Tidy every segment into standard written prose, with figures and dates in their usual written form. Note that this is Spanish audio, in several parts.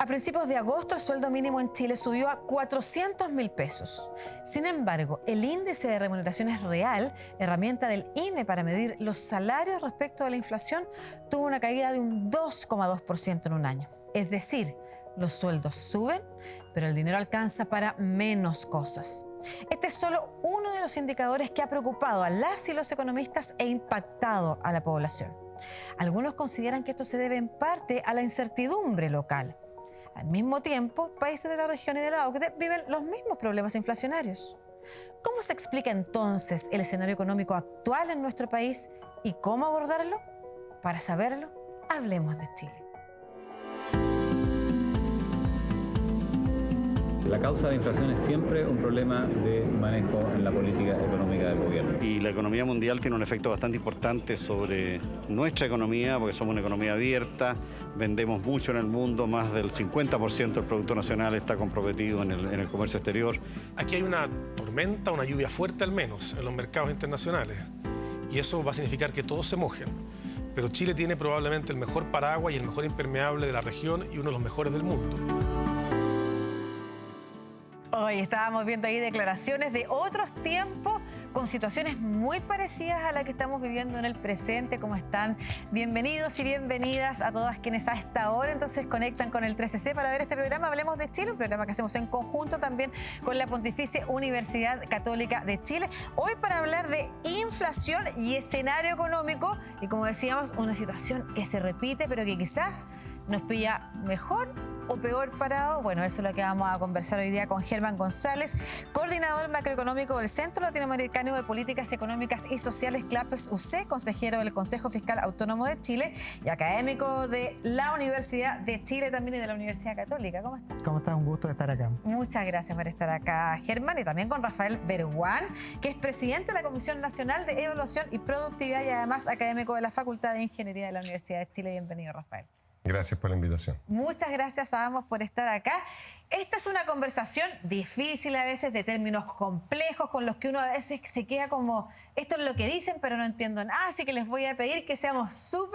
A principios de agosto, el sueldo mínimo en Chile subió a 400.000 pesos. Sin embargo, el índice de remuneraciones real, herramienta del INE para medir los salarios respecto a la inflación, tuvo una caída de un 2,2% en un año. Es decir, los sueldos suben, pero el dinero alcanza para menos cosas. Este es solo uno de los indicadores que ha preocupado a las y los economistas e impactado a la población. Algunos consideran que esto se debe en parte a la incertidumbre local. Al mismo tiempo, países de la región y de la OCDE viven los mismos problemas inflacionarios. ¿Cómo se explica entonces el escenario económico actual en nuestro país y cómo abordarlo? Para saberlo, hablemos de Chile. La causa de inflación es siempre un problema de manejo en la política económica del gobierno. Y la economía mundial tiene un efecto bastante importante sobre nuestra economía, porque somos una economía abierta, vendemos mucho en el mundo, más del 50% del Producto Nacional está comprometido en el comercio exterior. Aquí hay una tormenta, una lluvia fuerte al menos, en los mercados internacionales. Y eso va a significar que todos se mojen. Pero Chile tiene probablemente el mejor paraguas y el mejor impermeable de la región y uno de los mejores del mundo. Hoy estábamos viendo ahí declaraciones de otros tiempos con situaciones muy parecidas a la que estamos viviendo en el presente. ¿Cómo están? Bienvenidos y bienvenidas a todas quienes a esta hora entonces conectan con el 13C para ver este programa. Hablemos de Chile, un programa que hacemos en conjunto también con la Pontificia Universidad Católica de Chile. Hoy para hablar de inflación y escenario económico y, como decíamos, una situación que se repite pero que quizás nos pilla mejor o peor parado. Bueno, eso es lo que vamos a conversar hoy día con Germán González, coordinador macroeconómico del Centro Latinoamericano de Políticas Económicas y Sociales, CLAPES UC, consejero del Consejo Fiscal Autónomo de Chile y académico de la Universidad de Chile también y de la Universidad Católica. ¿Cómo estás? ¿Cómo estás? Un gusto de estar acá. Muchas gracias por estar acá, Germán, y también con Rafael Berguán, que es presidente de la Comisión Nacional de Evaluación y Productividad y además académico de la Facultad de Ingeniería de la Universidad de Chile. Bienvenido, Rafael. Gracias por la invitación. Muchas gracias a ambos por estar acá. Esta es una conversación difícil a veces, de términos complejos, con los que uno a veces se queda como, esto es lo que dicen, pero no entiendo nada, así que les voy a pedir que seamos yo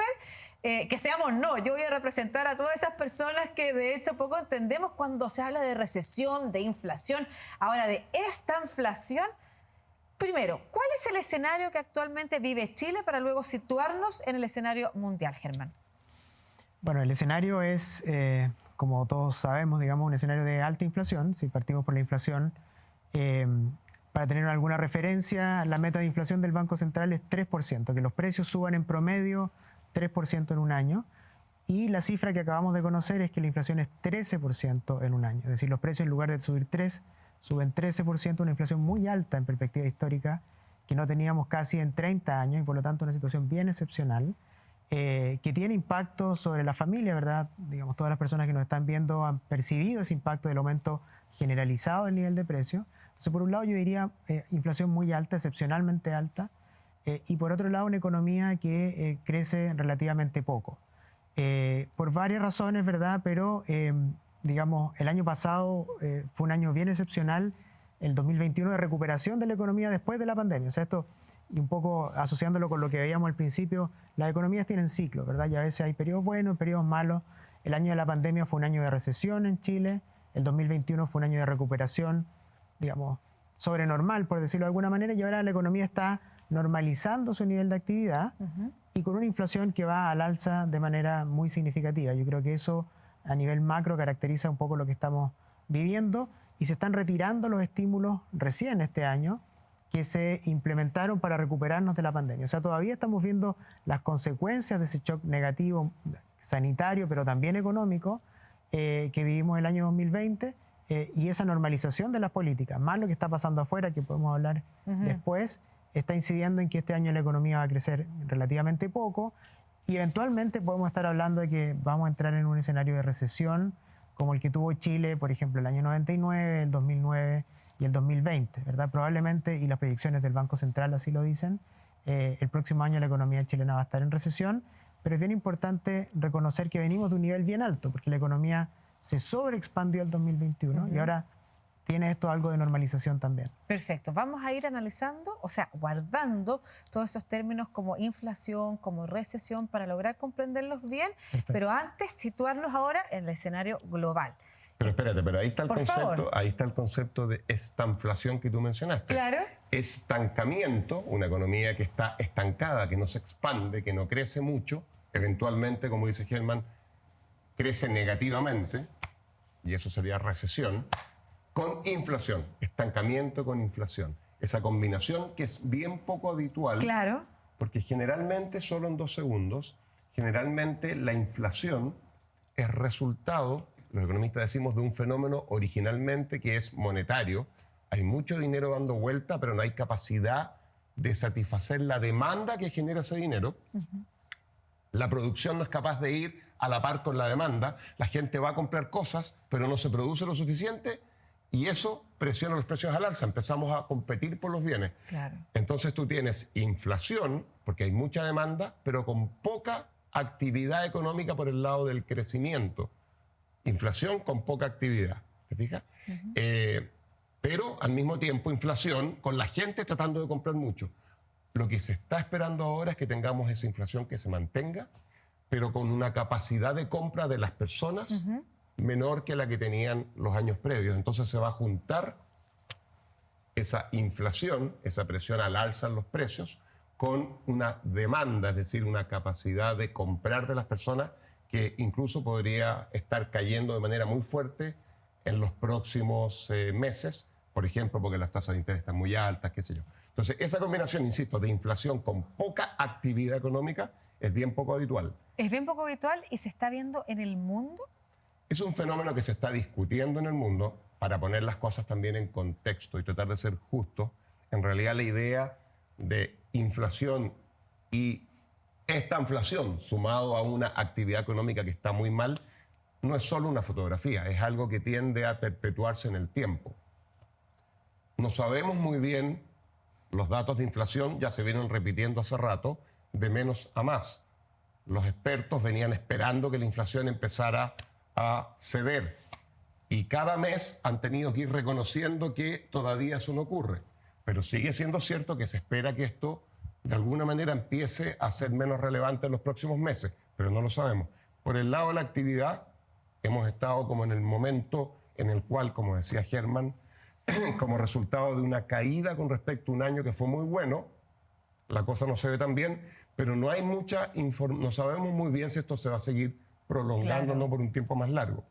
voy a representar a todas esas personas que de hecho poco entendemos cuando se habla de recesión, de inflación, ahora de esta inflación. Primero, ¿cuál es el escenario que actualmente vive Chile para luego situarnos en el escenario mundial, Germán? Bueno, el escenario es, como todos sabemos, digamos, un escenario de alta inflación. Si partimos por la inflación, para tener alguna referencia, la meta de inflación del Banco Central es 3%, que los precios suban en promedio 3% en un año. Y la cifra que acabamos de conocer es que la inflación es 13% en un año. Es decir, los precios en lugar de subir 3, suben 13%, una inflación muy alta en perspectiva histórica, que no teníamos casi en 30 años y por lo tanto una situación bien excepcional. Que tiene impacto sobre la familia, ¿verdad? Digamos, todas las personas que nos están viendo han percibido ese impacto del aumento generalizado del nivel de precio. Entonces, por un lado, yo diría inflación muy alta, excepcionalmente alta, y por otro lado, una economía que crece relativamente poco. Por varias razones, ¿verdad? Pero, digamos, el año pasado fue un año bien excepcional, el 2021 de recuperación de la economía después de la pandemia. O sea, esto, y un poco asociándolo con lo que veíamos al principio, las economías tienen ciclos, ¿verdad? Y a veces hay periodos buenos, periodos malos. El año de la pandemia fue un año de recesión en Chile, el 2021 fue un año de recuperación, digamos, sobrenormal, por decirlo de alguna manera, y ahora la economía está normalizando su nivel de actividad y con una inflación que va al alza de manera muy significativa. Yo creo que eso a nivel macro caracteriza un poco lo que estamos viviendo y se están retirando los estímulos recién este año que se implementaron para recuperarnos de la pandemia. O sea, todavía estamos viendo las consecuencias de ese shock negativo sanitario, pero también económico, que vivimos el año 2020, y esa normalización de las políticas, más lo que está pasando afuera, que podemos hablar después, está incidiendo en que este año la economía va a crecer relativamente poco, y eventualmente podemos estar hablando de que vamos a entrar en un escenario de recesión, como el que tuvo Chile, por ejemplo, el año 99, el 2009, y el 2020, ¿verdad? Probablemente, y las proyecciones del Banco Central así lo dicen, el próximo año la economía chilena va a estar en recesión, pero es bien importante reconocer que venimos de un nivel bien alto, porque la economía se sobreexpandió el 2021 y ahora tiene esto algo de normalización también. Perfecto. Vamos a ir analizando, o sea, guardando todos esos términos como inflación, como recesión, para lograr comprenderlos bien, pero antes situarlos ahora en el escenario global. Pero espérate, pero ahí está el Por favor. concepto, ahí está el concepto de estanflación que tú mencionaste. Claro. Estancamiento, una economía que está estancada, que no se expande, que no crece mucho, eventualmente, como dice Germán, crece negativamente, y eso sería recesión, con inflación, estancamiento con inflación. Esa combinación que es bien poco habitual, Claro. porque generalmente, solo en 2 segundos, generalmente la inflación es resultado, los economistas decimos, de un fenómeno originalmente que es monetario. Hay mucho dinero dando vuelta, pero no hay capacidad de satisfacer la demanda que genera ese dinero. La producción no es capaz de ir a la par con la demanda. La gente va a comprar cosas, pero no se produce lo suficiente y eso presiona los precios al alza. Empezamos a competir por los bienes. Claro. Entonces tú tienes inflación, porque hay mucha demanda, pero con poca actividad económica por el lado del crecimiento. Inflación con poca actividad, ¿te fijas? Pero al mismo tiempo inflación con la gente tratando de comprar mucho. Lo que se está esperando ahora es que tengamos esa inflación que se mantenga, pero con una capacidad de compra de las personas menor que la que tenían los años previos. Entonces se va a juntar esa inflación, esa presión al alza en los precios, con una demanda, es decir, una capacidad de comprar de las personas que incluso podría estar cayendo de manera muy fuerte en los próximos meses, por ejemplo, porque las tasas de interés están muy altas, qué sé yo. Entonces, esa combinación, insisto, de inflación con poca actividad económica es bien poco habitual. Es bien poco habitual y se está viendo en el mundo. Es un fenómeno que se está discutiendo en el mundo. Para poner las cosas también en contexto y tratar de ser justo, en realidad la idea de inflación y esta inflación sumado a una actividad económica que está muy mal no es solo una fotografía, es algo que tiende a perpetuarse en el tiempo. No sabemos muy bien, los datos de inflación ya se vienen repitiendo hace rato, de menos a más. Los expertos venían esperando que la inflación empezara a ceder y cada mes han tenido que ir reconociendo que todavía eso no ocurre. Pero sigue siendo cierto que se espera que esto de alguna manera empiece a ser menos relevante en los próximos meses, pero no lo sabemos. Por el lado de la actividad, hemos estado como en el momento en el cual, como decía Germán, como resultado de una caída con respecto a un año que fue muy bueno, la cosa no se ve tan bien, pero no hay mucha información, no sabemos muy bien si esto se va a seguir prolongando o no por un tiempo más largo.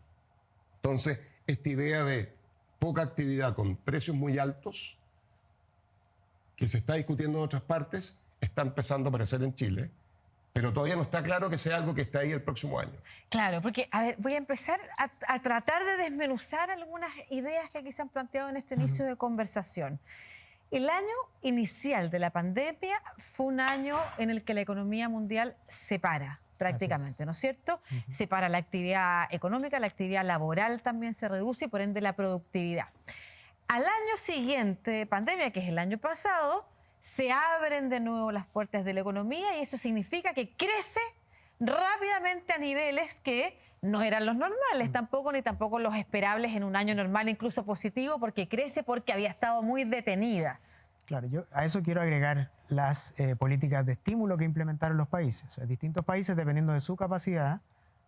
Entonces, esta idea de poca actividad con precios muy altos, que se está discutiendo en otras partes, está empezando a aparecer en Chile, pero todavía no está claro que sea algo que esté ahí el próximo año. Claro, porque, a ver, voy a empezar a tratar de desmenuzar algunas ideas que aquí se han planteado en este inicio de conversación. El año inicial de la pandemia fue un año en el que la economía mundial se para prácticamente, ¿no es cierto? Se para la actividad económica, la actividad laboral también se reduce y por ende la productividad. Al año siguiente de pandemia, que es el año pasado, se abren de nuevo las puertas de la economía y eso significa que crece rápidamente a niveles que no eran los normales tampoco, ni tampoco los esperables en un año normal, incluso positivo, porque crece porque había estado muy detenida. Claro, yo a eso quiero agregar las políticas de estímulo que implementaron los países. O sea, distintos países, dependiendo de su capacidad,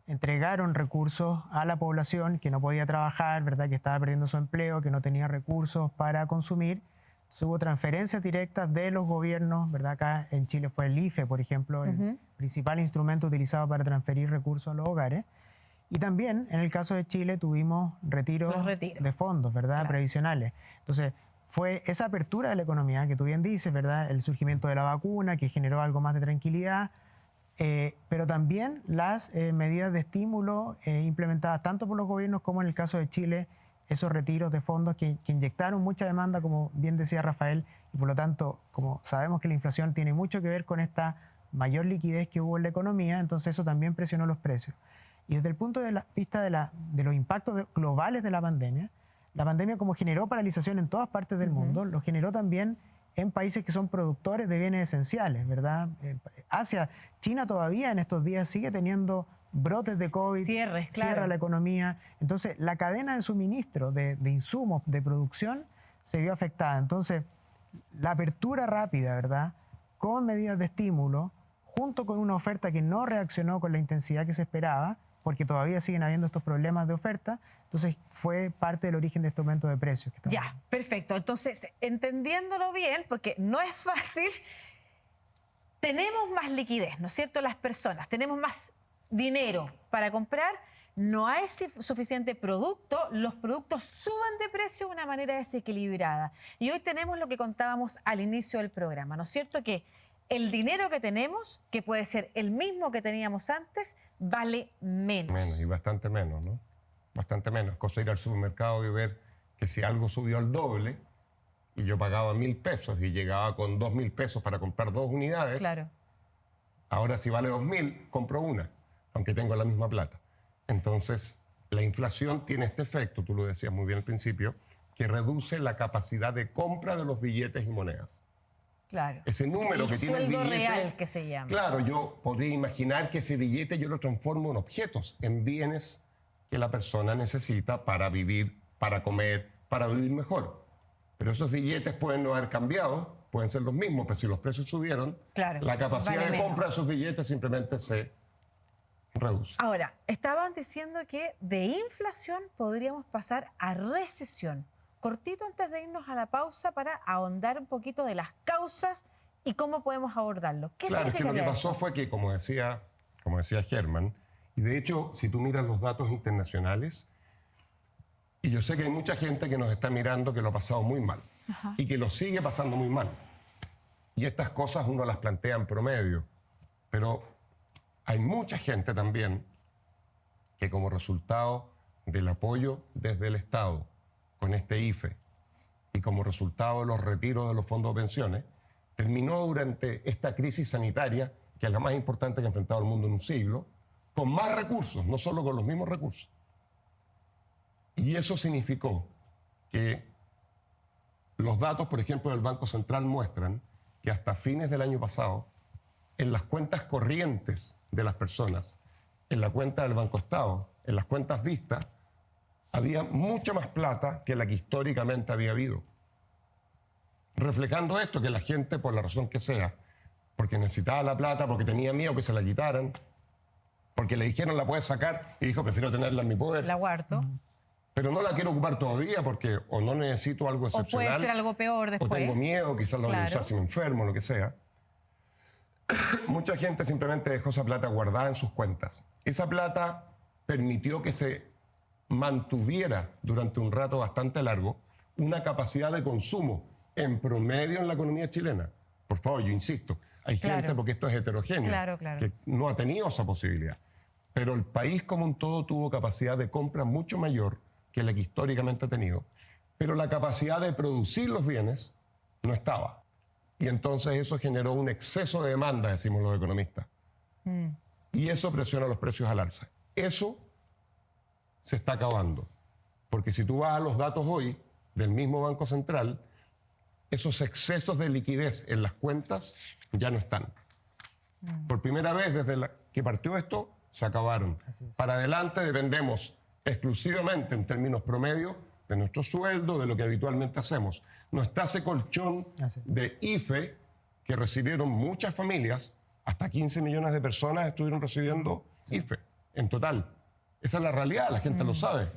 entregaron recursos a la población que no podía trabajar, ¿verdad?, que estaba perdiendo su empleo, que no tenía recursos para consumir. Hubo transferencias directas de los gobiernos, ¿verdad? Acá en Chile fue el IFE, por ejemplo, el principal instrumento utilizado para transferir recursos a los hogares. Y también, en el caso de Chile, tuvimos retiros de fondos, ¿verdad?, claro, previsionales. Entonces, fue esa apertura de la economía que tú bien dices, ¿verdad?, el surgimiento de la vacuna, que generó algo más de tranquilidad, pero también las medidas de estímulo implementadas tanto por los gobiernos como en el caso de Chile, esos retiros de fondos que inyectaron mucha demanda, como bien decía Rafael, y por lo tanto, como sabemos que la inflación tiene mucho que ver con esta mayor liquidez que hubo en la economía, entonces eso también presionó los precios. Y desde el punto de vista de los impactos globales de la pandemia como generó paralización en todas partes del mundo, lo generó también en países que son productores de bienes esenciales, ¿verdad? Asia, China todavía en estos días sigue teniendo brotes de COVID, Cierres, claro. cierra la economía. Entonces, la cadena de suministro de insumos, de producción, se vio afectada. Entonces, la apertura rápida, ¿verdad?, con medidas de estímulo, junto con una oferta que no reaccionó con la intensidad que se esperaba, porque todavía siguen habiendo estos problemas de oferta, entonces fue parte del origen de este aumento de precios. Ya, perfecto. Entonces, entendiéndolo bien, porque no es fácil, tenemos más liquidez, ¿no es cierto? Las personas, tenemos más dinero para comprar, no hay suficiente producto, los productos suben de precio de una manera desequilibrada. Y hoy tenemos lo que contábamos al inicio del programa, ¿no es cierto? Que el dinero que tenemos, que puede ser el mismo que teníamos antes, vale menos. Menos, y bastante menos, ¿no? Bastante menos. Cosa ir al supermercado y ver que si algo subió al doble y yo pagaba 1.000 pesos y llegaba con 2.000 pesos para comprar 2 unidades, Claro. ahora si vale 2.000, compro una, aunque tengo la misma plata. Entonces, la inflación tiene este efecto, tú lo decías muy bien al principio, que reduce la capacidad de compra de los billetes y monedas. Claro. Ese número que tiene el sueldo billete, real que se llama. Claro, yo podría imaginar que ese billete yo lo transformo en objetos, en bienes que la persona necesita para vivir, para comer, para vivir mejor. Pero esos billetes pueden no haber cambiado, pueden ser los mismos, pero si los precios subieron, Claro, la capacidad vale de menos. compra de esos billetes simplemente se reduce. Ahora, estaban diciendo que de inflación podríamos pasar a recesión. Cortito antes de irnos a la pausa para ahondar un poquito de las causas y cómo podemos abordarlo. ¿Qué Claro, es que lo que significaría pasó eso? fue que, como decía Germán, y de hecho, si tú miras los datos internacionales, y yo sé que hay mucha gente que nos está mirando que lo ha pasado muy mal y que lo sigue pasando muy mal. Y estas cosas uno las plantea en promedio, pero hay mucha gente también que como resultado del apoyo desde el Estado con este IFE y como resultado de los retiros de los fondos de pensiones, terminó durante esta crisis sanitaria, que es la más importante que ha enfrentado el mundo en un siglo, con más recursos, no solo con los mismos recursos. Y eso significó que los datos, por ejemplo, del Banco Central muestran que hasta fines del año pasado, en las cuentas corrientes de las personas, en la cuenta del Banco Estado, en las cuentas vistas, había mucha más plata que la que históricamente había habido. Reflejando esto, que la gente, por la razón que sea, porque necesitaba la plata, porque tenía miedo que se la quitaran, porque le dijeron la puedes sacar y dijo prefiero tenerla en mi poder, La guardo. pero no la quiero ocupar todavía porque o no necesito algo O excepcional, puede ser algo peor después. o tengo miedo, quizás la voy a Claro. usar si me enfermo, lo que sea. Mucha gente simplemente dejó esa plata guardada en sus cuentas. Esa plata permitió que se mantuviera durante un rato bastante largo una capacidad de consumo en promedio en la economía chilena. Por favor, yo insisto, hay Claro. gente, porque esto es heterogéneo, Claro, claro. que no ha tenido esa posibilidad. Pero el país como un todo tuvo capacidad de compra mucho mayor que la que históricamente ha tenido, pero la capacidad de producir los bienes no estaba. Y entonces eso generó un exceso de demanda, decimos los economistas. Y eso presiona los precios al alza. Eso se está acabando. Porque si tú vas a los datos hoy del mismo Banco Central, esos excesos de liquidez en las cuentas ya no están. Por primera vez desde que partió esto, se acabaron. Para adelante dependemos exclusivamente en términos promedio de nuestro sueldo, de lo que habitualmente hacemos. No está ese colchón Así es. de IFE que recibieron muchas familias, hasta 15 millones de personas estuvieron recibiendo IFE en total. Esa es la realidad, la gente lo sabe.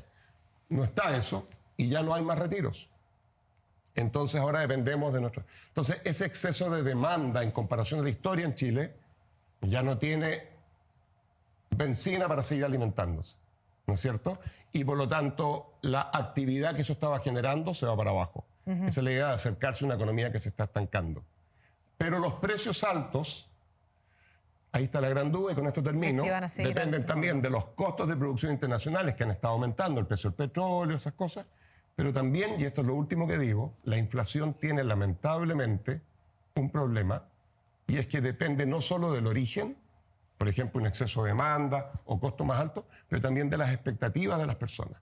No está eso y ya no hay más retiros. Entonces ahora dependemos de nuestro... Entonces ese exceso de demanda en comparación a la historia en Chile ya no tiene benzina para seguir alimentándose, ¿no es cierto? Y por lo tanto la actividad que eso estaba generando se va para abajo. Esa es la idea de acercarse a una economía que se está estancando. Pero los precios altos, ahí está la gran duda y con esto termino, Sí, van a seguir dependen altos. también de los costos de producción internacionales que han estado aumentando, el precio del petróleo, esas cosas, pero también, y esto es lo último que digo, la inflación tiene lamentablemente un problema y es que depende no solo del origen, por ejemplo, un exceso de demanda o costo más alto, pero también de las expectativas de las personas.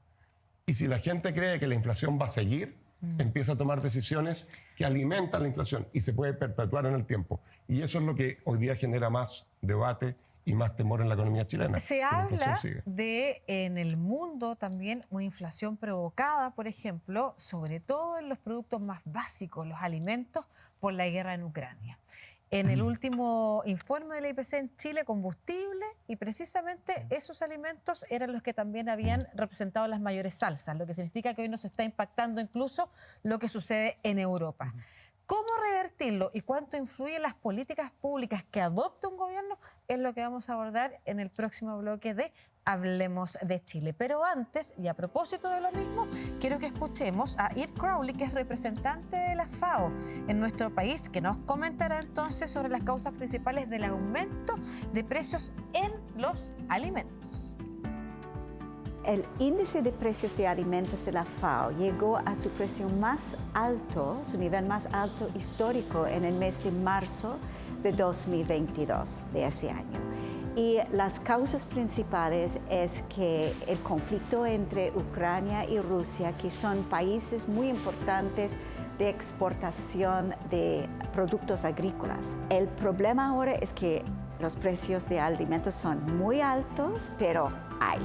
Y si la gente cree que la inflación va a seguir, empieza a tomar decisiones que alimentan la inflación y se puede perpetuar en el tiempo. Y eso es lo que hoy día genera más debate y más temor en la economía chilena. Se habla de, en el mundo también, una inflación provocada, por ejemplo, sobre todo en los productos más básicos, los alimentos, por la guerra en Ucrania. En el último informe de la IPC en Chile, combustible, y precisamente esos alimentos eran los que también habían representado las mayores alzas, lo que significa que hoy nos está impactando incluso lo que sucede en Europa. ¿Cómo revertirlo y cuánto influyen las políticas públicas que adopta un gobierno? Es lo que vamos a abordar en el próximo bloque de Hablemos de Chile. Pero antes, y a propósito de lo mismo, quiero que escuchemos a Eve Crowley, que es representante de la FAO en nuestro país, que nos comentará entonces sobre las causas principales del aumento de precios en los alimentos. El índice de precios de alimentos de la FAO llegó a su precio más alto, su nivel más alto histórico, en el mes de marzo de 2022, de ese año. Y las causas principales es que el conflicto entre Ucrania y Rusia, que son países muy importantes de exportación de productos agrícolas. El problema ahora es que los precios de alimentos son muy altos, pero hay.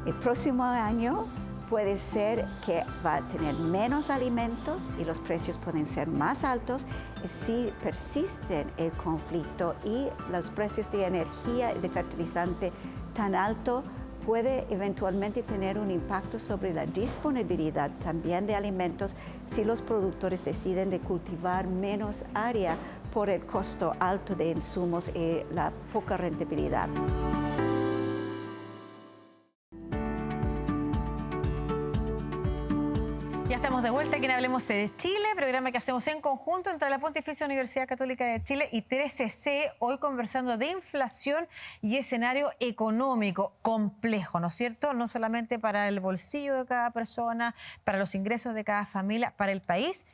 El próximo año puede ser que va a tener menos alimentos y los precios pueden ser más altos si persiste el conflicto, y los precios de energía y de fertilizante tan alto puede eventualmente tener un impacto sobre la disponibilidad también de alimentos si los productores deciden de cultivar menos área por el costo alto de insumos y la poca rentabilidad. Ya estamos de vuelta aquí en Hablemos de Chile, programa que hacemos en conjunto entre la Pontificia Universidad Católica de Chile y 13C, hoy conversando de inflación y escenario económico complejo, ¿no es cierto? No solamente para el bolsillo de cada persona, para los ingresos de cada familia, para el país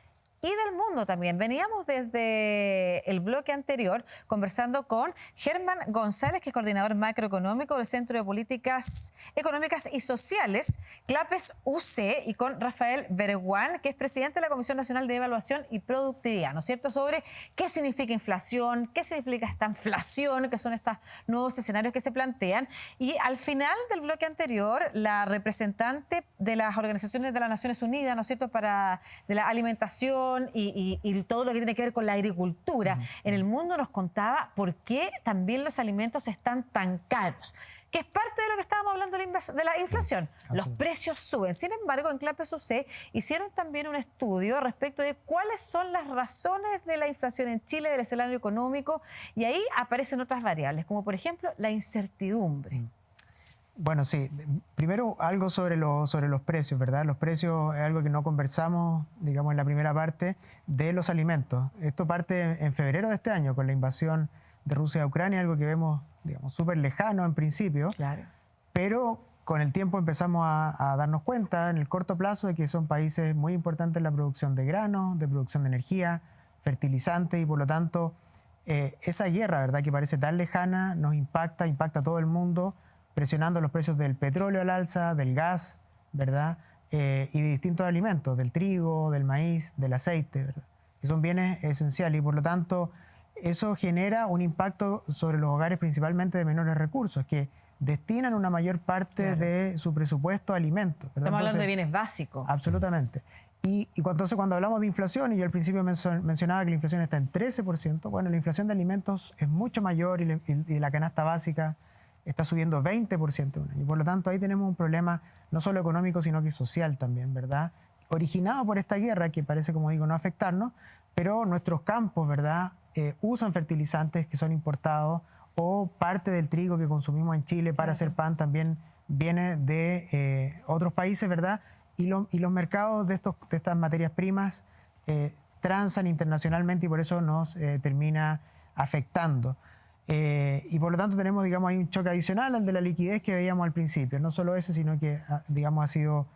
y del mundo también. Veníamos desde el bloque anterior conversando con Germán González, que es coordinador macroeconómico del Centro de Políticas Económicas y Sociales, CLAPES UC, y con Rafael Berguán, que es presidente de la Comisión Nacional de Evaluación y Productividad, ¿no es cierto?, sobre qué significa inflación, qué significa esta inflación, qué son estos nuevos escenarios que se plantean. Y al final del bloque anterior, la representante de las organizaciones de las Naciones Unidas, ¿no es cierto?, de la alimentación y todo lo que tiene que ver con la agricultura en el mundo, nos contaba por qué también los alimentos están tan caros, que es parte de lo que estábamos hablando de la inflación. Los precios suben. Sin embargo, en CLAPES UC hicieron también un estudio respecto de cuáles son las razones de la inflación en Chile, del escenario económico, y ahí aparecen otras variables, como por ejemplo la incertidumbre. Bueno, sí. Primero, algo sobre los precios, ¿verdad? Los precios es algo que no conversamos, digamos, en la primera parte de los alimentos. Esto parte en febrero de este año con la invasión de Rusia a Ucrania, algo que vemos, digamos, súper lejano en principio. Claro. Pero con el tiempo empezamos a darnos cuenta en el corto plazo de que son países muy importantes en la producción de granos, de producción de energía, fertilizantes, y por lo tanto esa guerra, ¿verdad?, que parece tan lejana, nos impacta a todo el mundo, presionando los precios del petróleo al alza, del gas, ¿verdad?, y de distintos alimentos, del trigo, del maíz, del aceite, ¿verdad?, que son bienes esenciales, y por lo tanto eso genera un impacto sobre los hogares principalmente de menores recursos, que destinan una mayor parte de su presupuesto a alimentos, ¿verdad? Estamos hablando de bienes básicos. Absolutamente. Y entonces cuando hablamos de inflación, y yo al principio mencionaba que la inflación está en 13%, bueno, la inflación de alimentos es mucho mayor, y la canasta básica está subiendo 20% en un año. Y por lo tanto ahí tenemos un problema no solo económico, sino que social también, ¿verdad?, originado por esta guerra que parece, como digo, no afectarnos, pero nuestros campos, ¿verdad?, usan fertilizantes que son importados, o parte del trigo que consumimos en Chile para hacer pan también viene de otros países, ¿verdad? Y los mercados de estas materias primas transan internacionalmente, y por eso nos termina afectando. Y por lo tanto tenemos, digamos, ahí un choque adicional al de la liquidez que veíamos al principio. No solo ese, sino que, digamos, ha sido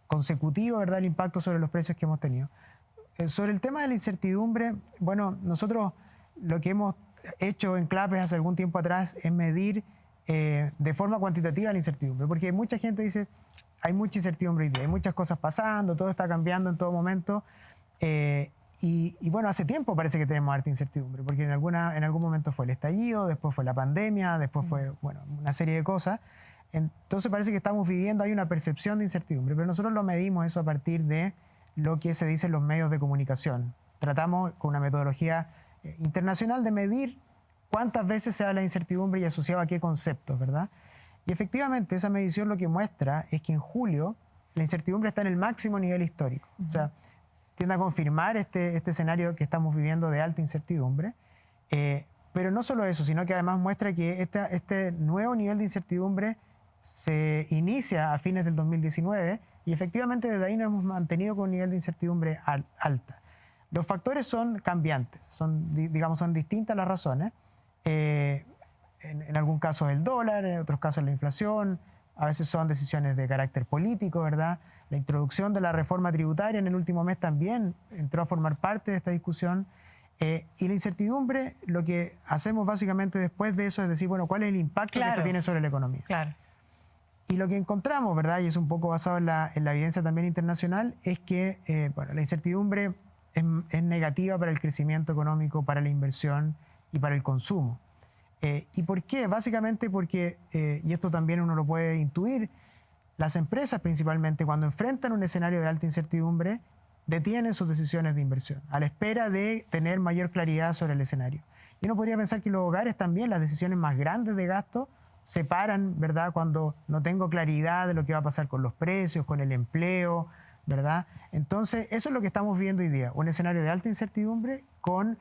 consecutivo, ¿verdad?, el impacto sobre los precios que hemos tenido. Sobre el tema de la incertidumbre, bueno, nosotros lo que hemos hecho en CLAPES hace algún tiempo atrás es medir de forma cuantitativa la incertidumbre, porque mucha gente dice, hay mucha incertidumbre hoy día, hay muchas cosas pasando, todo está cambiando en todo momento, Y bueno, hace tiempo parece que tenemos harta incertidumbre, porque en algún momento fue el estallido, después fue la pandemia, después fue una serie de cosas. Entonces parece que estamos viviendo, hay una percepción de incertidumbre, pero nosotros lo medimos eso a partir de lo que se dice en los medios de comunicación. Tratamos con una metodología internacional de medir cuántas veces se habla de incertidumbre y asociado a qué conceptos, ¿verdad? Y efectivamente esa medición lo que muestra es que en julio la incertidumbre está en el máximo nivel histórico. O sea, tiende a confirmar este escenario que estamos viviendo de alta incertidumbre. Pero no solo eso, sino que además muestra que este nuevo nivel de incertidumbre se inicia a fines del 2019 y efectivamente desde ahí nos hemos mantenido con un nivel de incertidumbre alta. Los factores son cambiantes, son distintas las razones. En algún caso el dólar, en otros casos la inflación, a veces son decisiones de carácter político, ¿verdad? La introducción de la reforma tributaria en el último mes también entró a formar parte de esta discusión. Y la incertidumbre, lo que hacemos básicamente después de eso es decir, bueno, ¿cuál es el impacto que esto tiene sobre la economía? Claro. Y lo que encontramos, ¿verdad? Y es un poco basado en la evidencia también internacional, es que la incertidumbre es negativa para el crecimiento económico, para la inversión y para el consumo. ¿Y por qué? Básicamente porque, y esto también uno lo puede intuir, las empresas principalmente cuando enfrentan un escenario de alta incertidumbre detienen sus decisiones de inversión a la espera de tener mayor claridad sobre el escenario. Y uno podría pensar que los hogares también, las decisiones más grandes de gasto, se paran, ¿verdad?, cuando no tengo claridad de lo que va a pasar con los precios, con el empleo, ¿verdad? Entonces, eso es lo que estamos viendo hoy día, un escenario de alta incertidumbre con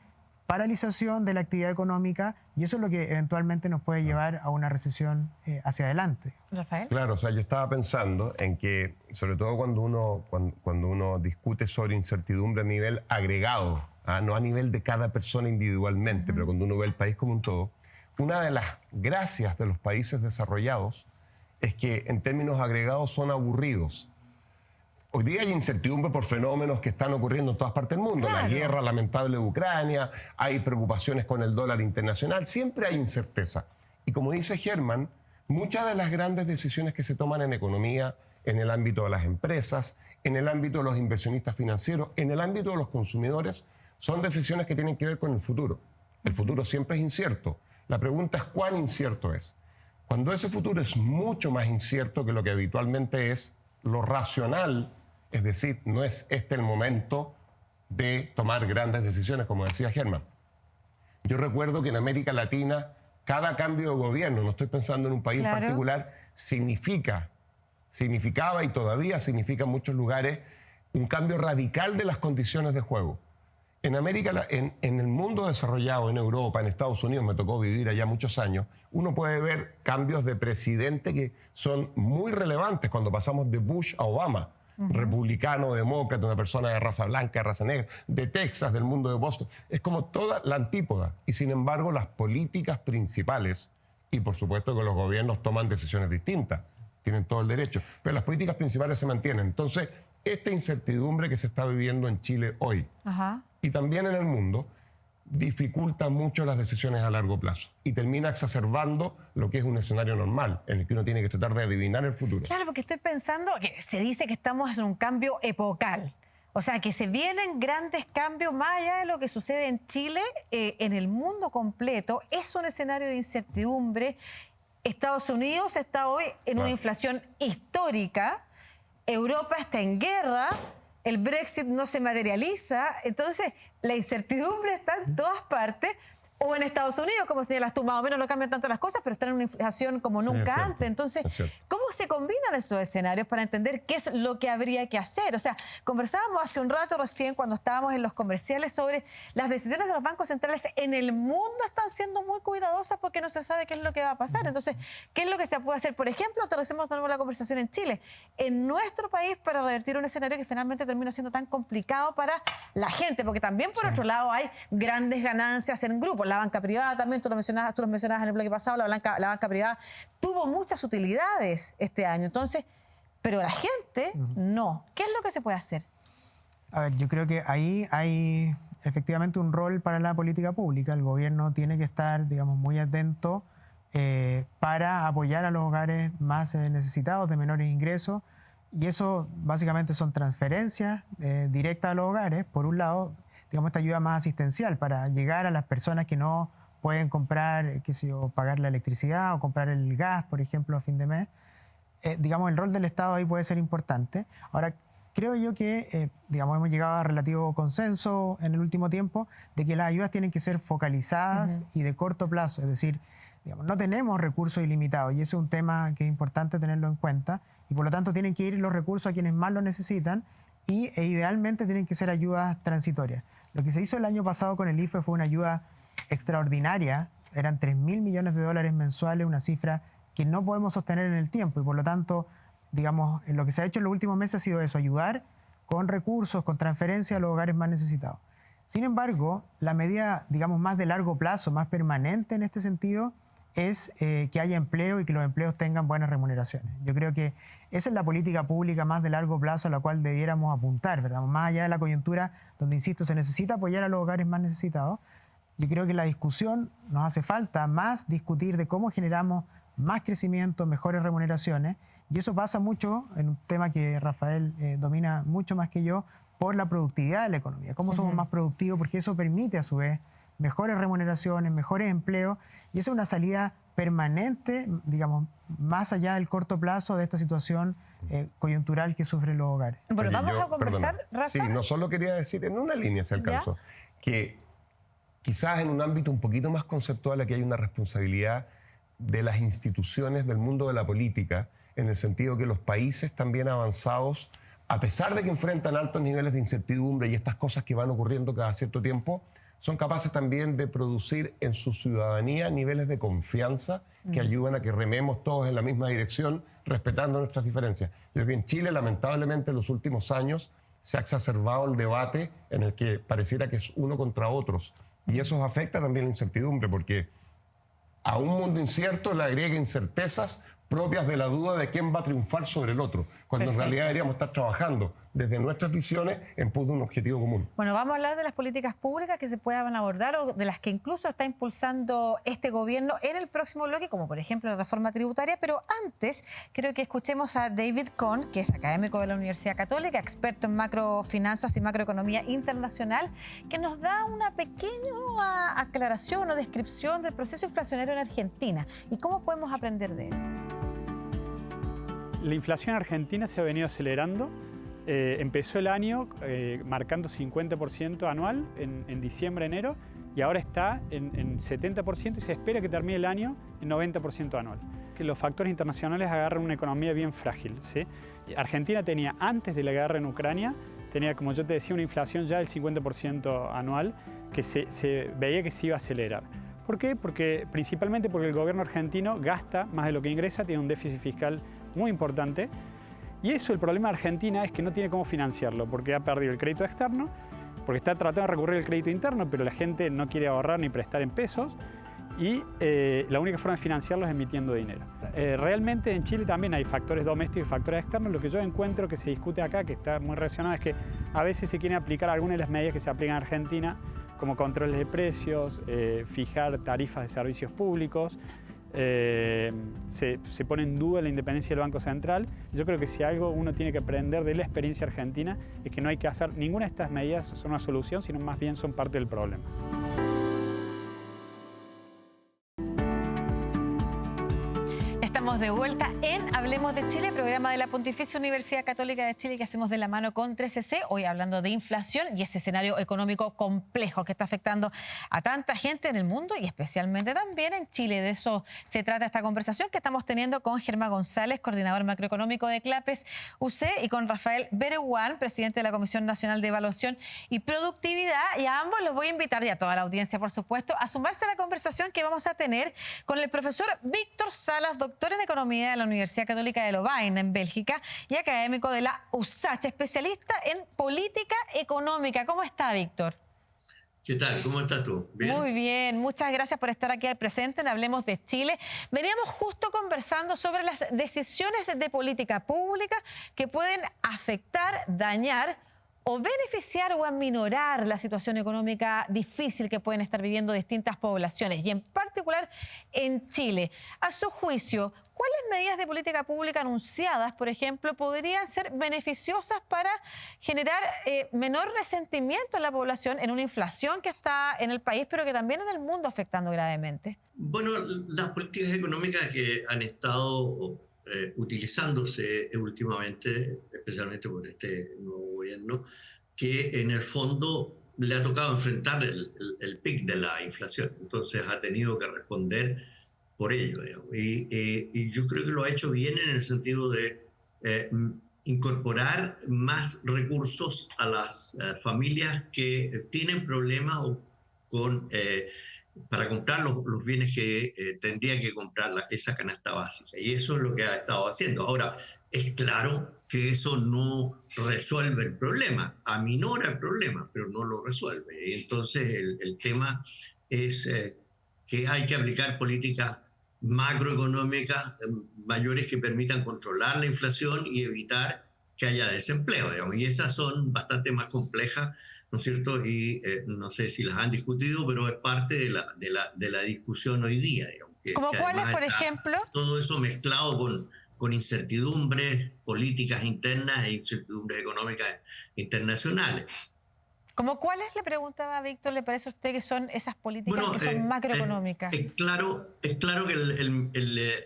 paralización de la actividad económica, y eso es lo que eventualmente nos puede llevar a una recesión hacia adelante. Rafael. Claro, o sea, yo estaba pensando en que, sobre todo cuando uno discute sobre incertidumbre a nivel agregado, no a nivel de cada persona individualmente, pero cuando uno ve el país como un todo, una de las gracias de los países desarrollados es que en términos agregados son aburridos. Hoy día hay incertidumbre por fenómenos que están ocurriendo en todas partes del mundo. Claro. La guerra lamentable de Ucrania, hay preocupaciones con el dólar internacional, siempre hay incerteza. Y como dice Germán, muchas de las grandes decisiones que se toman en economía, en el ámbito de las empresas, en el ámbito de los inversionistas financieros, en el ámbito de los consumidores, son decisiones que tienen que ver con el futuro. El futuro siempre es incierto. La pregunta es cuán incierto es. Cuando ese futuro es mucho más incierto que lo que habitualmente es, lo racional, es decir, no es este el momento de tomar grandes decisiones, como decía Germán. Yo recuerdo que en América Latina, cada cambio de gobierno, no estoy pensando en un país en particular, significaba y todavía significa en muchos lugares un cambio radical de las condiciones de juego. En América, en el mundo desarrollado, en Europa, en Estados Unidos, me tocó vivir allá muchos años, uno puede ver cambios de presidente que son muy relevantes cuando pasamos de Bush a Obama. Republicano, demócrata, una persona de raza blanca, de raza negra, de Texas, del mundo de Boston. Es como toda la antípoda. Y sin embargo, las políticas principales, y por supuesto que los gobiernos toman decisiones distintas, tienen todo el derecho, pero las políticas principales se mantienen. Entonces, esta incertidumbre que se está viviendo en Chile hoy, y también en el mundo, dificulta mucho las decisiones a largo plazo y termina exacerbando lo que es un escenario normal, en el que uno tiene que tratar de adivinar el futuro. Claro, porque estoy pensando que se dice que estamos en un cambio epocal. O sea, que se vienen grandes cambios más allá de lo que sucede en Chile, en el mundo completo. Es un escenario de incertidumbre. Estados Unidos está hoy en una inflación histórica. Europa está en guerra. El Brexit no se materializa. Entonces, la incertidumbre está en todas partes. O en Estados Unidos, como señalas tú, más o menos no cambian tanto las cosas, pero están en una inflación como nunca antes. Entonces, ¿cómo se combinan esos escenarios para entender qué es lo que habría que hacer? O sea, conversábamos hace un rato recién cuando estábamos en los comerciales sobre las decisiones de los bancos centrales en el mundo están siendo muy cuidadosas porque no se sabe qué es lo que va a pasar. Entonces, ¿qué es lo que se puede hacer? Por ejemplo, aterricemos de nuevo la conversación en Chile. En nuestro país, para revertir un escenario que finalmente termina siendo tan complicado para la gente, porque también por otro lado hay grandes ganancias en grupos. La banca privada también, tú lo mencionabas en el bloque pasado, la banca privada tuvo muchas utilidades este año, entonces, pero la gente no. ¿Qué es lo que se puede hacer? A ver, yo creo que ahí hay efectivamente un rol para la política pública. El gobierno tiene que estar, digamos, muy atento para apoyar a los hogares más necesitados, de menores ingresos, y eso básicamente son transferencias directas a los hogares, por un lado. digamos, esta ayuda más asistencial para llegar a las personas que no pueden comprar, qué sé yo, pagar la electricidad o comprar el gas, por ejemplo, a fin de mes. Digamos, el rol del Estado ahí puede ser importante. Ahora, creo yo que, digamos, hemos llegado a relativo consenso en el último tiempo de que las ayudas tienen que ser focalizadas y de corto plazo. Es decir, digamos, no tenemos recursos ilimitados y ese es un tema que es importante tenerlo en cuenta y por lo tanto tienen que ir los recursos a quienes más lo necesitan e idealmente tienen que ser ayudas transitorias. Lo que se hizo el año pasado con el IFE fue una ayuda extraordinaria, eran 3.000 millones de dólares mensuales, una cifra que no podemos sostener en el tiempo y por lo tanto, digamos, lo que se ha hecho en los últimos meses ha sido eso, ayudar con recursos, con transferencias a los hogares más necesitados. Sin embargo, la medida, digamos, más de largo plazo, más permanente en este sentido, es que haya empleo y que los empleos tengan buenas remuneraciones. Yo creo que esa es la política pública más de largo plazo a la cual debiéramos apuntar, ¿verdad? Más allá de la coyuntura donde, insisto, se necesita apoyar a los hogares más necesitados. Yo creo que la discusión nos hace falta más discutir de cómo generamos más crecimiento, mejores remuneraciones, y eso pasa mucho en un tema que Rafael domina mucho más que yo, por la productividad de la economía, cómo somos más productivos, porque eso permite a su vez mejores remuneraciones, mejores empleos, y esa es una salida permanente, digamos, más allá del corto plazo de esta situación coyuntural que sufren los hogares. Bueno, vamos a conversar, perdona. Rafa. Sí, no solo quería decir, en una línea si alcanzo, que quizás en un ámbito un poquito más conceptual aquí hay una responsabilidad de las instituciones del mundo de la política, en el sentido que los países también avanzados, a pesar de que enfrentan altos niveles de incertidumbre y estas cosas que van ocurriendo cada cierto tiempo, son capaces también de producir en su ciudadanía niveles de confianza que ayudan a que rememos todos en la misma dirección, respetando nuestras diferencias. Yo creo que en Chile, lamentablemente, en los últimos años se ha exacerbado el debate en el que pareciera que es uno contra otros. Y eso afecta también la incertidumbre, porque a un mundo incierto le agrega incertezas propias de la duda de quién va a triunfar sobre el otro, cuando en realidad deberíamos estar trabajando desde nuestras visiones en pos de un objetivo común. Bueno, vamos a hablar de las políticas públicas que se puedan abordar o de las que incluso está impulsando este gobierno en el próximo bloque, como por ejemplo la reforma tributaria, pero antes creo que escuchemos a David Kohn, que es académico de la Universidad Católica, experto en macrofinanzas y macroeconomía internacional, que nos da una pequeña aclaración o descripción del proceso inflacionario en Argentina y cómo podemos aprender de él. La inflación argentina se ha venido acelerando. Empezó el año marcando 50% anual en diciembre, enero, y ahora está en 70% y se espera que termine el año en 90% anual. Que los factores internacionales agarran una economía bien frágil, ¿sí? Argentina tenía, antes de la guerra en Ucrania, tenía, como yo te decía, una inflación ya del 50% anual que se veía que se iba a acelerar. ¿Por qué? Principalmente porque el gobierno argentino gasta más de lo que ingresa, tiene un déficit fiscal muy importante. Y eso, el problema de Argentina es que no tiene cómo financiarlo, porque ha perdido el crédito externo, porque está tratando de recurrir al crédito interno, pero la gente no quiere ahorrar ni prestar en pesos, y la única forma de financiarlo es emitiendo dinero. Realmente en Chile también hay factores domésticos y factores externos. Lo que yo encuentro que se discute acá, que está muy relacionado, es que a veces se quieren aplicar algunas de las medidas que se aplican en Argentina, como controles de precios, fijar tarifas de servicios públicos. Se pone en duda la independencia del Banco Central. Yo creo que si algo uno tiene que aprender de la experiencia argentina es que no hay que hacer ninguna de estas medidas son una solución, sino más bien son parte del problema. Estamos de vuelta en Hablemos de Chile, programa de la Pontificia Universidad Católica de Chile que hacemos de la mano con 3CC, hoy hablando de inflación y ese escenario económico complejo que está afectando a tanta gente en el mundo y especialmente también en Chile. De eso se trata esta conversación que estamos teniendo con Germán González, coordinador macroeconómico de CLAPES UC, y con Rafael Bereguán, presidente de la Comisión Nacional de Evaluación y Productividad. Y a ambos los voy a invitar, y a toda la audiencia, por supuesto, a sumarse a la conversación que vamos a tener con el profesor Víctor Salas, doctor en Economía de la Universidad Católica de Lovaina, en Bélgica, y académico de la USACH, especialista en política económica. ¿Cómo está, Víctor? ¿Qué tal? ¿Cómo estás tú? ¿Bien? Muy bien, muchas gracias por estar aquí presente en Hablemos de Chile. Veníamos justo conversando sobre las decisiones de política pública que pueden afectar, dañar o beneficiar o aminorar la situación económica difícil que pueden estar viviendo distintas poblaciones y en particular en Chile. A su juicio, ¿cuáles medidas de política pública anunciadas, por ejemplo, podrían ser beneficiosas para generar menor resentimiento en la población en una inflación que está en el país, pero que también en el mundo afectando gravemente? Bueno, las políticas económicas que han estado utilizándose últimamente, especialmente por este nuevo gobierno, que en el fondo le ha tocado enfrentar el pic de la inflación, entonces ha tenido que responder por ello, digamos. Y yo creo que lo ha hecho bien en el sentido de incorporar más recursos a las familias que tienen problemas para comprar los bienes que tendría que comprar esa canasta básica. Y eso es lo que ha estado haciendo. Ahora, es claro que eso no resuelve el problema, aminora el problema, pero no lo resuelve. Entonces, el tema es que hay que aplicar políticas macroeconómicas mayores que permitan controlar la inflación y evitar que haya desempleo, digamos. Y esas son bastante más complejas, ¿no es cierto? Y no sé si las han discutido, pero es parte de la discusión hoy día, digamos. ¿Cómo cuáles, por ejemplo? Todo eso mezclado con incertidumbres políticas internas e incertidumbres económicas internacionales. ¿Cómo cuáles, le preguntaba a Víctor, le parece a usted que son esas políticas que son macroeconómicas? Es claro que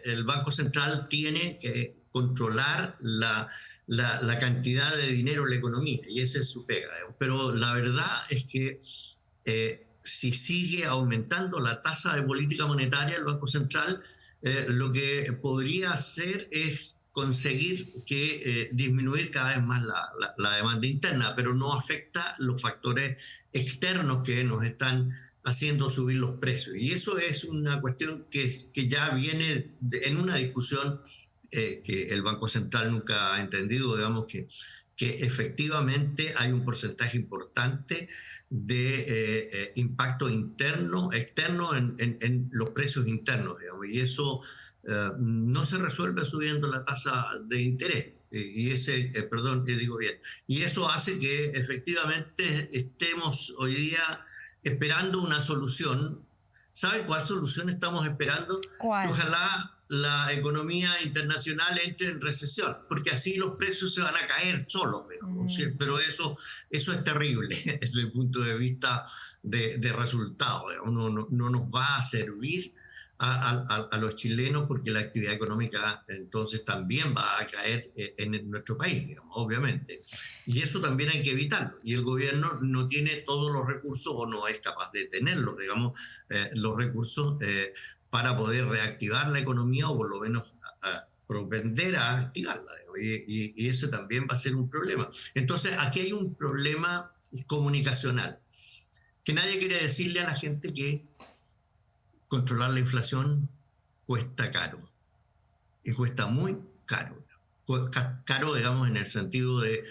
el Banco Central tiene que controlar la cantidad de dinero en la economía, y esa es su pega. Pero la verdad es que si sigue aumentando la tasa de política monetaria, el Banco Central lo que podría hacer es conseguir disminuir cada vez más la demanda interna, pero no afecta los factores externos que nos están haciendo subir los precios. Y eso es una cuestión que ya viene en una discusión que el Banco Central nunca ha entendido, digamos, que efectivamente hay un porcentaje importante de impacto externo en los precios internos, digamos, y eso no se resuelve subiendo la tasa de interés. Y y eso hace que efectivamente estemos hoy día esperando una solución. ¿Sabe cuál solución estamos esperando? ¿Cuál? Que ojalá la economía internacional entre en recesión, porque así los precios se van a caer solos, ¿sí? Pero eso es terrible desde el punto de vista de resultados. No nos va a servir a los chilenos, porque la actividad económica entonces también va a caer en nuestro país, digamos, obviamente. Y eso también hay que evitarlo. Y el gobierno no tiene todos los recursos, o no es capaz de tenerlos, digamos, los recursos para poder reactivar la economía, o por lo menos propender a activarla. Y ese también va a ser un problema. Entonces, aquí hay un problema comunicacional, que nadie quiere decirle a la gente que controlar la inflación cuesta caro, y cuesta muy caro. Caro, digamos, en el sentido de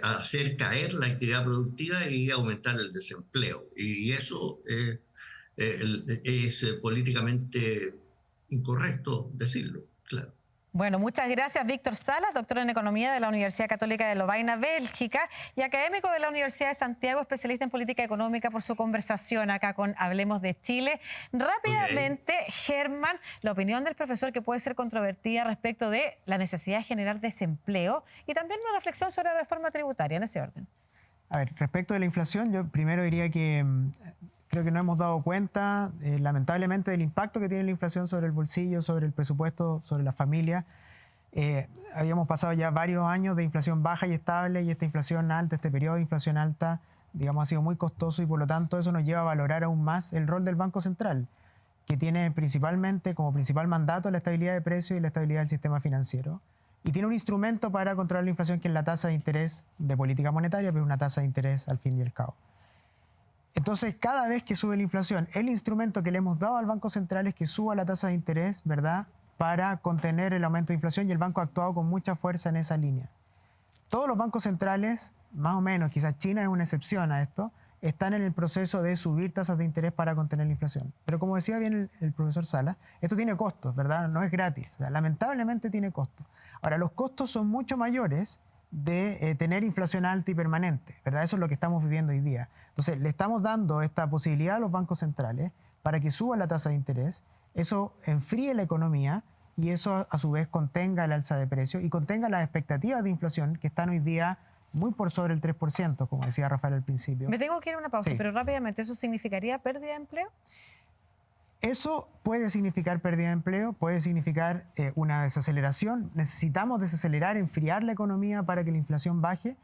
hacer caer la actividad productiva y aumentar el desempleo. Y eso es políticamente incorrecto decirlo, claro. Bueno, muchas gracias, Víctor Salas, doctor en Economía de la Universidad Católica de Lovaina, Bélgica, y académico de la Universidad de Santiago, especialista en política económica, por su conversación acá con Hablemos de Chile. Rápidamente, Germán, la opinión del profesor, que puede ser controvertida respecto de la necesidad de generar desempleo, y también una reflexión sobre la reforma tributaria, en ese orden. A ver, respecto de la inflación, yo primero diría que creo que no hemos dado cuenta, lamentablemente, del impacto que tiene la inflación sobre el bolsillo, sobre el presupuesto, sobre la familia. Habíamos pasado ya varios años de inflación baja y estable, y esta inflación alta, este periodo de inflación alta, digamos, ha sido muy costoso, y por lo tanto eso nos lleva a valorar aún más el rol del Banco Central, que tiene principalmente como principal mandato la estabilidad de precios y la estabilidad del sistema financiero. Y tiene un instrumento para controlar la inflación, que es la tasa de interés de política monetaria, pero una tasa de interés al fin y al cabo. Entonces, cada vez que sube la inflación, el instrumento que le hemos dado al Banco Central es que suba la tasa de interés, ¿verdad?, para contener el aumento de inflación, y el banco ha actuado con mucha fuerza en esa línea. Todos los bancos centrales, más o menos, quizás China es una excepción a esto, están en el proceso de subir tasas de interés para contener la inflación. Pero como decía bien el profesor Salas, esto tiene costos, ¿verdad? No es gratis, o sea, lamentablemente tiene costos. Ahora, los costos son mucho mayores de tener inflación alta y permanente, ¿verdad? Eso es lo que estamos viviendo hoy día. Entonces, le estamos dando esta posibilidad a los bancos centrales para que suba la tasa de interés, eso enfríe la economía y eso a su vez contenga el alza de precios y contenga las expectativas de inflación que están hoy día muy por sobre el 3%, como decía Rafael al principio. Me tengo que ir a una pausa, Sí. pero rápidamente, ¿eso significaría pérdida de empleo? Eso puede significar pérdida de empleo, puede significar una desaceleración. Necesitamos desacelerar, enfriar la economía para que la inflación baje,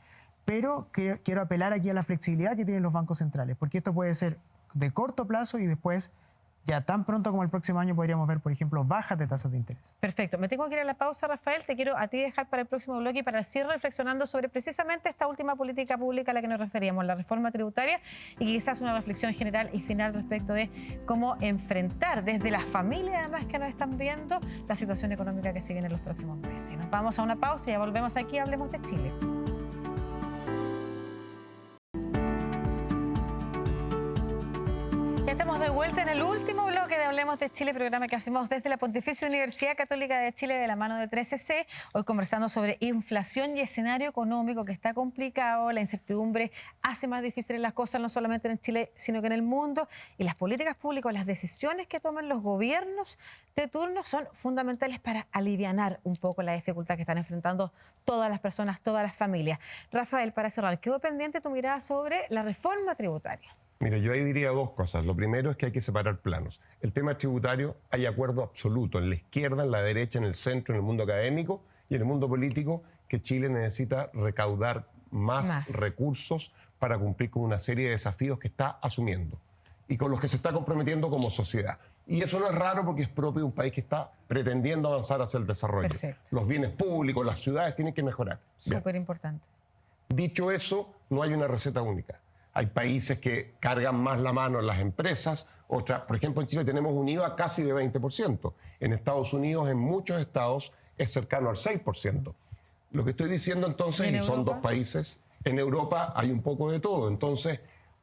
pero quiero apelar aquí a la flexibilidad que tienen los bancos centrales, porque esto puede ser de corto plazo y después, ya tan pronto como el próximo año, podríamos ver, por ejemplo, bajas de tasas de interés. Perfecto. Me tengo que ir a la pausa, Rafael. Te quiero a ti dejar para el próximo bloque y para seguir reflexionando sobre precisamente esta última política pública a la que nos referíamos, la reforma tributaria, y quizás una reflexión general y final respecto de cómo enfrentar desde las familias, además, que nos están viendo, la situación económica que se viene en los próximos meses. Nos vamos a una pausa y ya volvemos aquí a Hablemos de Chile. Ya estamos de vuelta en el último bloque de Hablemos de Chile, programa que hacemos desde la Pontificia Universidad Católica de Chile de la mano de 13C. Hoy conversando sobre inflación y escenario económico que está complicado. La incertidumbre hace más difíciles las cosas, no solamente en Chile, sino que en el mundo. Y las políticas públicas, las decisiones que toman los gobiernos de turno son fundamentales para alivianar un poco la dificultad que están enfrentando todas las personas, todas las familias. Rafael, para cerrar, quedó pendiente tu mirada sobre la reforma tributaria. Mira, yo ahí diría dos cosas. Lo primero es que hay que separar planos. El tema tributario, hay acuerdo absoluto en la izquierda, en la derecha, en el centro, en el mundo académico y en el mundo político, que Chile necesita recaudar más recursos para cumplir con una serie de desafíos que está asumiendo y con los que se está comprometiendo como sociedad. Y eso no es raro porque es propio de un país que está pretendiendo avanzar hacia el desarrollo. Perfecto. Los bienes públicos, las ciudades tienen que mejorar. Bien. Súper importante. Dicho eso, no hay una receta única. Hay países que cargan más la mano en las empresas. Otras, por ejemplo, en Chile tenemos un IVA casi de 20%. En Estados Unidos, en muchos estados, es cercano al 6%. Lo que estoy diciendo entonces, y son dos países, en Europa hay un poco de todo. Entonces,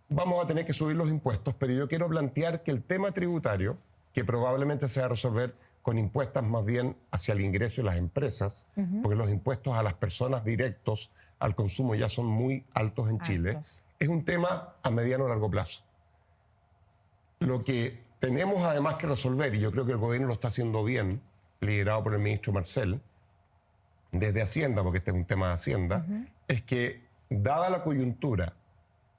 vamos a tener que subir los impuestos, pero yo quiero plantear que el tema tributario, que probablemente se va a resolver con impuestos más bien hacia el ingreso de las empresas, porque los impuestos a las personas directos al consumo ya son muy altos en Chile, es un tema a mediano o largo plazo. Lo que tenemos además que resolver, y yo creo que el gobierno lo está haciendo bien, liderado por el ministro Marcel, desde Hacienda, porque este es un tema de Hacienda, es que dada la coyuntura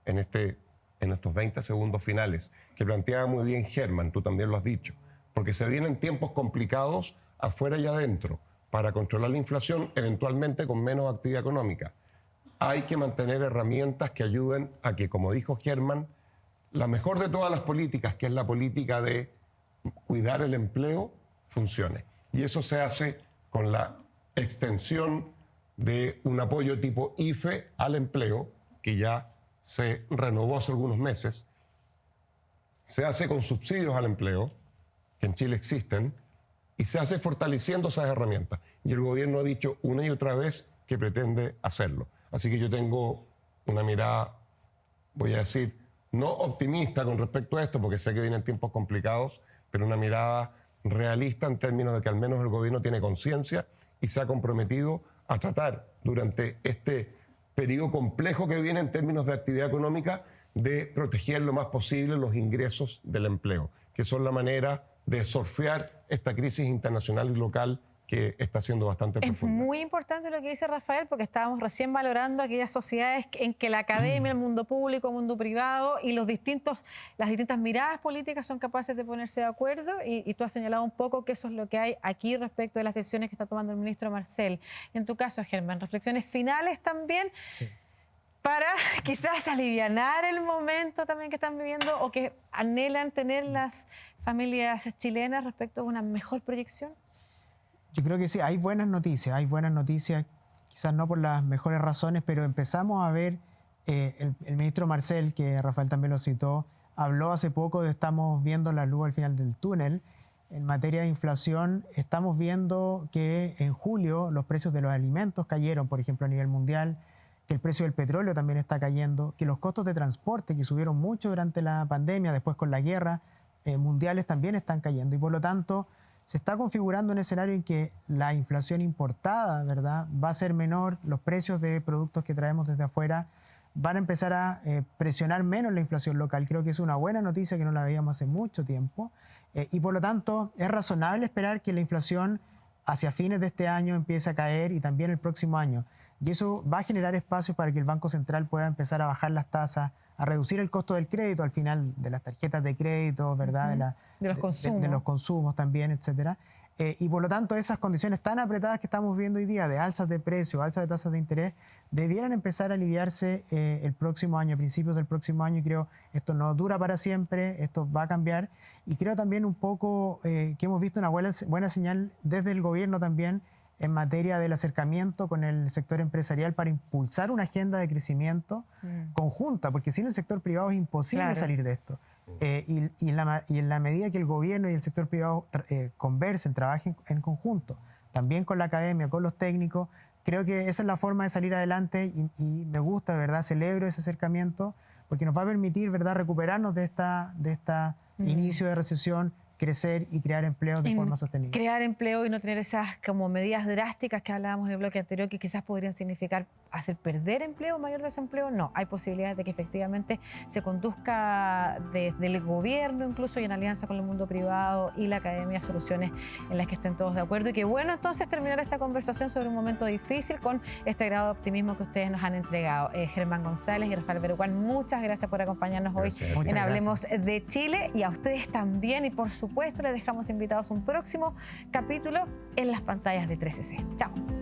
en estos 20 segundos finales, que planteaba muy bien Germán, tú también lo has dicho, porque se vienen tiempos complicados afuera y adentro para controlar la inflación, eventualmente con menos actividad económica. Hay que mantener herramientas que ayuden a que, como dijo Germán, la mejor de todas las políticas, que es la política de cuidar el empleo, funcione. Y eso se hace con la extensión de un apoyo tipo IFE al empleo, que ya se renovó hace algunos meses. Se hace con subsidios al empleo, que en Chile existen, y se hace fortaleciendo esas herramientas. Y el gobierno ha dicho una y otra vez que pretende hacerlo. Así que yo tengo una mirada, voy a decir, no optimista con respecto a esto, porque sé que vienen tiempos complicados, pero una mirada realista en términos de que al menos el gobierno tiene conciencia y se ha comprometido a tratar durante este periodo complejo que viene en términos de actividad económica de proteger lo más posible los ingresos del empleo, que son la manera de surfear esta crisis internacional y local que está siendo bastante profunda. Es muy importante lo que dice Rafael, porque estábamos recién valorando aquellas sociedades en que la academia, el mundo público, el mundo privado y las distintas miradas políticas son capaces de ponerse de acuerdo, y tú has señalado un poco que eso es lo que hay aquí respecto de las decisiones que está tomando el ministro Marcel. En tu caso, Germán, reflexiones finales también para quizás alivianar el momento también que están viviendo o que anhelan tener las familias chilenas respecto a una mejor proyección. Yo creo que sí, hay buenas noticias, quizás no por las mejores razones, pero empezamos a ver, el ministro Marcel, que Rafael también lo citó, habló hace poco de estamos viendo la luz al final del túnel. En materia de inflación, estamos viendo que en julio los precios de los alimentos cayeron, por ejemplo, a nivel mundial, que el precio del petróleo también está cayendo, que los costos de transporte, que subieron mucho durante la pandemia, después con la guerra, mundiales también están cayendo, y por lo tanto se está configurando un escenario en que la inflación importada, ¿verdad?, va a ser menor, los precios de productos que traemos desde afuera van a empezar a presionar menos la inflación local. Creo que es una buena noticia que no la veíamos hace mucho tiempo, y por lo tanto es razonable esperar que la inflación hacia fines de este año empiece a caer y también el próximo año. Y eso va a generar espacio para que el Banco Central pueda empezar a bajar las tasas, a reducir el costo del crédito al final de las tarjetas de crédito, ¿verdad? De los consumos. De los consumos también, etcétera. Y por lo tanto, esas condiciones tan apretadas que estamos viendo hoy día de alzas de precios, alzas de tasas de interés, debieran empezar a aliviarse el próximo año, a principios del próximo año. Y creo esto no dura para siempre, esto va a cambiar. Y creo también un poco que hemos visto una buena señal desde el gobierno también en materia del acercamiento con el sector empresarial para impulsar una agenda de crecimiento conjunta, porque sin el sector privado es imposible salir de esto. Y en la medida que el gobierno y el sector privado conversen, trabajen en conjunto, también con la academia, con los técnicos, creo que esa es la forma de salir adelante y me gusta, ¿verdad? Celebro ese acercamiento porque nos va a permitir, ¿verdad?, recuperarnos de esta inicio de recesión, crecer y crear empleos de forma sostenible. Crear empleo y no tener esas como medidas drásticas que hablábamos en el bloque anterior que quizás podrían significar hacer perder empleo, mayor desempleo. No, hay posibilidades de que efectivamente se conduzca desde el gobierno incluso y en alianza con el mundo privado y la academia soluciones en las que estén todos de acuerdo. Y qué bueno entonces terminar esta conversación sobre un momento difícil con este grado de optimismo que ustedes nos han entregado. Germán González y Rafael Beruguán, muchas gracias por acompañarnos hoy en Hablemos de Chile, y a ustedes también, y por supuesto les dejamos invitados a un próximo capítulo en las pantallas de 13C. Chao.